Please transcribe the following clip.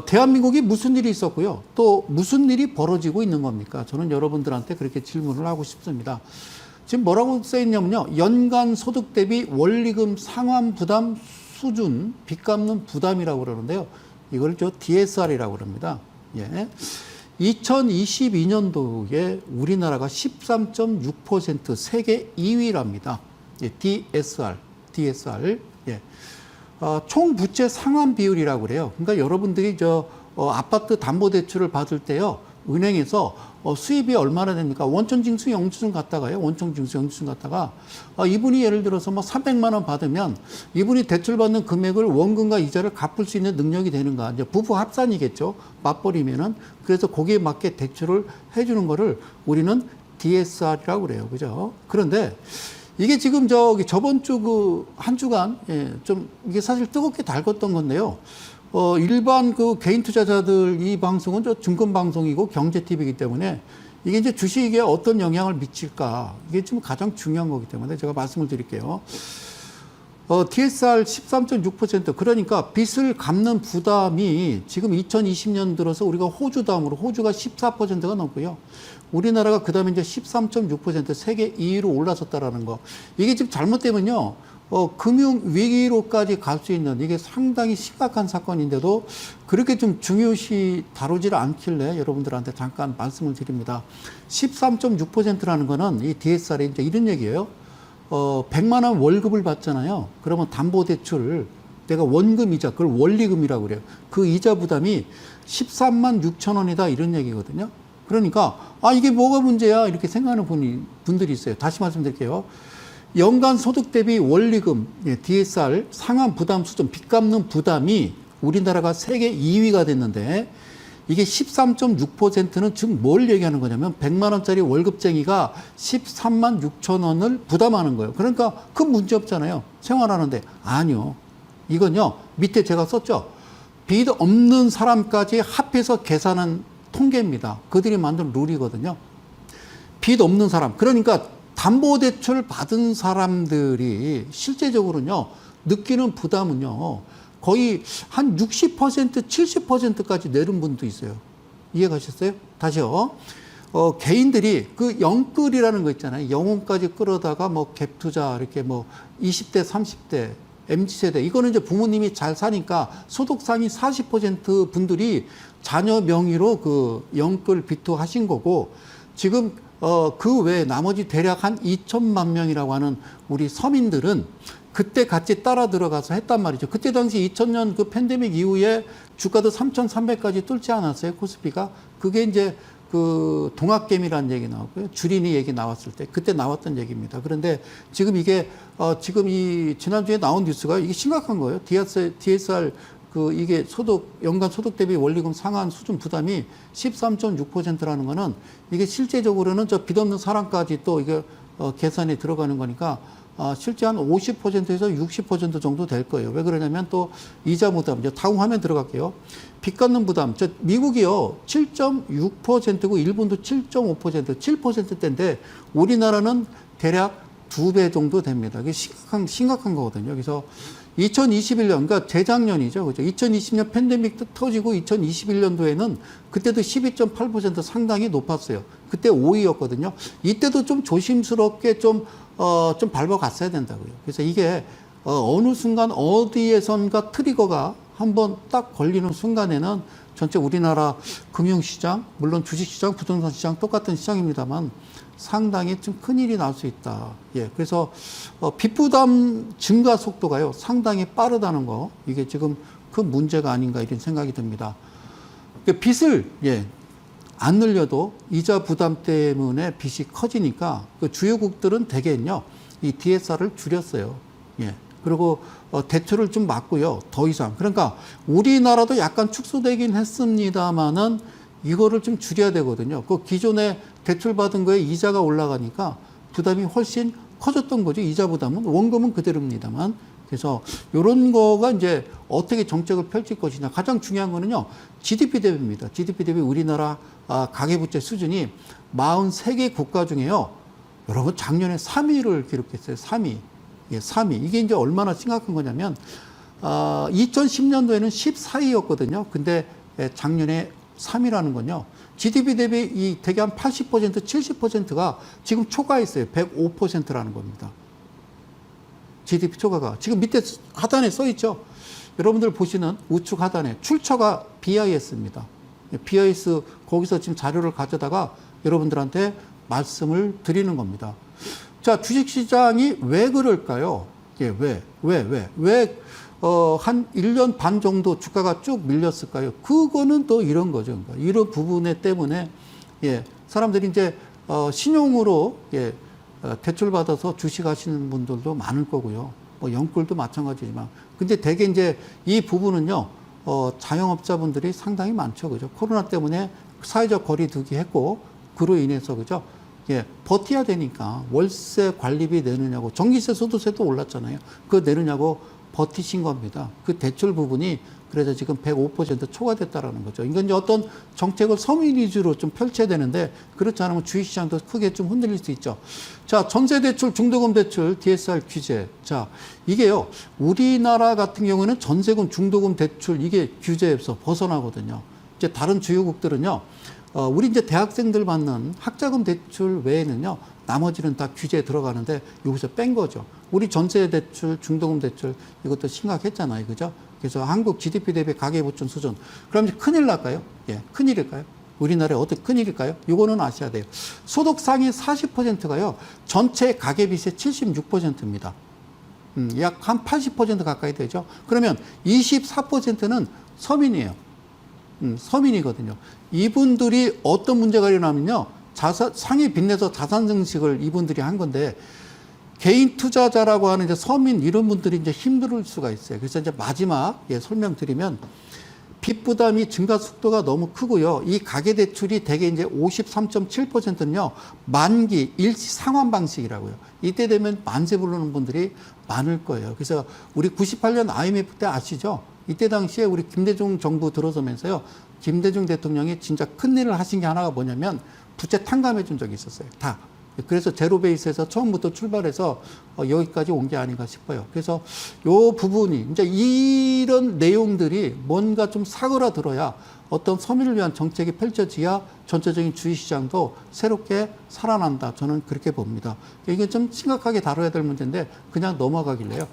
대한민국이 무슨 일이 있었고요. 또 무슨 일이 벌어지고 있는 겁니까? 저는 여러분들한테 그렇게 질문을 하고 싶습니다. 지금 뭐라고 써 있냐면요. 연간 소득 대비 원리금 상환 부담 수준, 빚 갚는 부담이라고 그러는데요. 이걸 DSR이라고 그럽니다. 예. 2022년도에 우리나라가 13.6% 세계 2위랍니다. 예, DSR. 예. 총 부채 상환 비율이라고 그래요. 그러니까 여러분들이 아파트 담보대출을 받을 때요, 은행에서 수입이 얼마나 됩니까? 원천징수 영수증 갖다가요, 이분이 예를 들어서 뭐 300만 원 받으면 이분이 대출받는 금액을 원금과 이자를 갚을 수 있는 능력이 되는가? 이제 부부 합산이겠죠. 맞벌이면은. 그래서 거기에 맞게 대출을 해주는 거를 우리는 DSR이라고 그래요. 그죠? 그런데 이게 지금 저번 주 한 주간, 예, 좀 이게 사실 뜨겁게 달궜던 건데요. 일반 개인 투자자들 이 방송은 증권 방송이고 경제 TV이기 때문에 이게 이제 주식에 어떤 영향을 미칠까, 이게 지금 가장 중요한 거기 때문에 제가 말씀을 드릴게요. DSR 13.6%, 그러니까 빚을 갚는 부담이 지금 2020년 들어서 우리가 호주 다음으로, 호주가 14%가 넘고요. 우리나라가 그 다음에 이제 13.6% 세계 2위로 올라섰다라는 거. 이게 지금 잘못되면요, 금융 위기로까지 갈 수 있는, 이게 상당히 심각한 사건인데도 그렇게 좀 중요시 다루지를 않길래 여러분들한테 잠깐 말씀을 드립니다. 13.6%라는 거는 이 DSR에 이제 이런 얘기예요. 100만 원 월급을 받잖아요. 그러면 담보대출, 내가 원금 이자, 그걸 원리금이라고 그래요. 그 이자 부담이 13만 6천 원이다, 이런 얘기거든요. 그러니까, 이게 뭐가 문제야? 이렇게 생각하는 분들이 있어요. 다시 말씀드릴게요. 연간 소득 대비 원리금, DSR 상환 부담 수준, 빚 갚는 부담이 우리나라가 세계 2위가 됐는데, 이게 13.6%는 지금 뭘 얘기하는 거냐면 100만 원짜리 월급쟁이가 13만 6천 원을 부담하는 거예요. 그러니까 그 문제 없잖아요. 생활하는데. 아니요. 이건요, 밑에 제가 썼죠. 빚 없는 사람까지 합해서 계산한 통계입니다. 그들이 만든 룰이거든요. 빚 없는 사람. 그러니까 담보대출 받은 사람들이 실제적으로는요, 느끼는 부담은요, 거의 한 60%, 70%까지 내린 분도 있어요. 이해가셨어요? 다시요. 개인들이 그 영끌이라는 거 있잖아요. 영혼까지 끌어다가 뭐 갭투자, 이렇게 뭐 20대, 30대, MZ세대. 이거는 이제 부모님이 잘 사니까 소득 상위 40% 분들이 자녀 명의로 그 영끌 비투하신 거고, 지금 그 외에 나머지 대략 한 2천만 명이라고 하는 우리 서민들은 그때 같이 따라 들어가서 했단 말이죠. 그때 당시 2000년 그 팬데믹 이후에 주가도 3,300까지 뚫지 않았어요, 코스피가. 그게 이제 그 동학개미라는 얘기 나왔고요. 주린이 얘기 나왔을 때 그때 나왔던 얘기입니다. 그런데 지금 이게 지금 이 지난주에 나온 뉴스가 이게 심각한 거예요. DSR 이게 연간 소득 대비 원리금 상환 수준 부담이 13.6%라는 거는 이게 실제적으로는 빚 없는 사람까지 또 이게 계산에 들어가는 거니까 실제 한 50%에서 60% 정도 될 거예요. 왜 그러냐면 또 이자 부담, 이제 다음 화면 들어갈게요. 빚 갚는 부담. 미국이요, 7.6%고 일본도 7.5%, 7%대인데 우리나라는 대략 2배 정도 됩니다. 이게 심각한 거거든요. 그래서 2021년, 그러니까 재작년이죠. 그죠? 2020년 팬데믹 터지고 2021년도에는 그때도 12.8% 상당히 높았어요. 그때 5위였거든요. 이때도 좀 조심스럽게 좀 밟아갔어야 된다고요. 그래서 이게 어느 순간 어디에선가 트리거가 한번 딱 걸리는 순간에는 전체 우리나라 금융시장, 물론 주식시장, 부동산 시장 똑같은 시장입니다만 상당히 좀 큰일이 날 수 있다. 예, 그래서 빚부담 증가 속도가요, 상당히 빠르다는 거, 이게 지금 큰 문제가 아닌가 이런 생각이 듭니다. 빚을 안 늘려도 이자 부담 때문에 빚이 커지니까 그 주요국들은 대개는요, 이 DSR을 줄였어요. 예. 그리고 대출을 좀 막고요, 더 이상. 그러니까 우리나라도 약간 축소되긴 했습니다만은 이거를 좀 줄여야 되거든요. 그 기존에 대출 받은 거에 이자가 올라가니까 부담이 훨씬 커졌던 거죠. 이자 부담은. 원금은 그대로입니다만. 그래서 이런 거가 이제 어떻게 정책을 펼칠 것이냐. 가장 중요한 거는요, GDP 대비입니다. GDP 대비 우리나라 가계부채 수준이 43개 국가 중에요, 여러분 작년에 3위를 기록했어요. 3위. 예, 3위. 이게 이제 얼마나 심각한 거냐면 2010년도에는 14위였거든요. 근데 작년에 3위라는 건요. GDP 대비 이 대개 한 80%, 70%가 지금 초과했어요. 105%라는 겁니다. GDP 초과가. 지금 밑에 하단에 써 있죠. 여러분들 보시는 우측 하단에 출처가 BIS입니다. BIS 거기서 지금 자료를 가져다가 여러분들한테 말씀을 드리는 겁니다. 자, 주식시장이 왜 그럴까요? 예, 한 1년 반 정도 주가가 쭉 밀렸을까요? 그거는 또 이런 거죠. 그러니까 이런 부분에 때문에, 예, 사람들이 이제, 신용으로, 예, 대출받아서 주식하시는 분들도 많을 거고요. 뭐, 영끌도 마찬가지지만. 근데 대개 이제 이 부분은요, 자영업자분들이 상당히 많죠. 그죠? 코로나 때문에 사회적 거리두기 했고, 그로 인해서, 그죠? 예, 버텨야 되니까 월세 관리비 내느냐고, 전기세, 소득세도 올랐잖아요. 그거 내느냐고 버티신 겁니다. 그 대출 부분이 그래서 지금 105% 초과됐다라는 거죠. 이건 이제 어떤 정책을 서민 위주로 좀 펼쳐야 되는데 그렇지 않으면 주식시장도 크게 좀 흔들릴 수 있죠. 자, 전세대출, 중도금 대출, DSR 규제. 자, 이게요, 우리나라 같은 경우는 전세금, 중도금 대출 이게 규제에서 벗어나거든요. 이제 다른 주요국들은요, 우리 이제 대학생들 받는 학자금 대출 외에는요, 나머지는 다 규제에 들어가는데 여기서 뺀 거죠. 우리 전세 대출, 중도금 대출 이것도 심각했잖아요. 그죠? 그래서 한국 GDP 대비 가계부채 수준. 그럼 이제 큰일 날까요? 예, 큰일일까요? 우리나라에 어떻게 큰일일까요? 이거는 아셔야 돼요. 소득 상위 40%가요, 전체 가계빚의 76%입니다. 약 한 80% 가까이 되죠. 그러면 24%는 서민이에요. 서민이거든요. 이분들이 어떤 문제가 일어나면요, 상위 빚내서 자산 증식을 이분들이 한 건데, 개인 투자자라고 하는 이제 서민 이런 분들이 이제 힘들 수가 있어요. 그래서 이제 마지막 설명드리면, 빚 부담이 증가 속도가 너무 크고요. 이 가계 대출이 대개 이제 53.7%는요, 만기 일시 상환 방식이라고요. 이때 되면 만세 부르는 분들이 많을 거예요. 그래서 우리 98년 IMF 때 아시죠? 이때 당시에 우리 김대중 정부 들어서면서요, 김대중 대통령이 진짜 큰일을 하신 게 하나가 뭐냐면 부채 탕감해 준 적이 있었어요. 다. 그래서 제로 베이스에서 처음부터 출발해서 여기까지 온 게 아닌가 싶어요. 그래서 요 부분이 이제 이런 내용들이 뭔가 좀 사그라들어야 어떤 서민을 위한 정책이 펼쳐져야 전체적인 주식시장도 새롭게 살아난다. 저는 그렇게 봅니다. 이게 좀 심각하게 다뤄야 될 문제인데 그냥 넘어가길래요.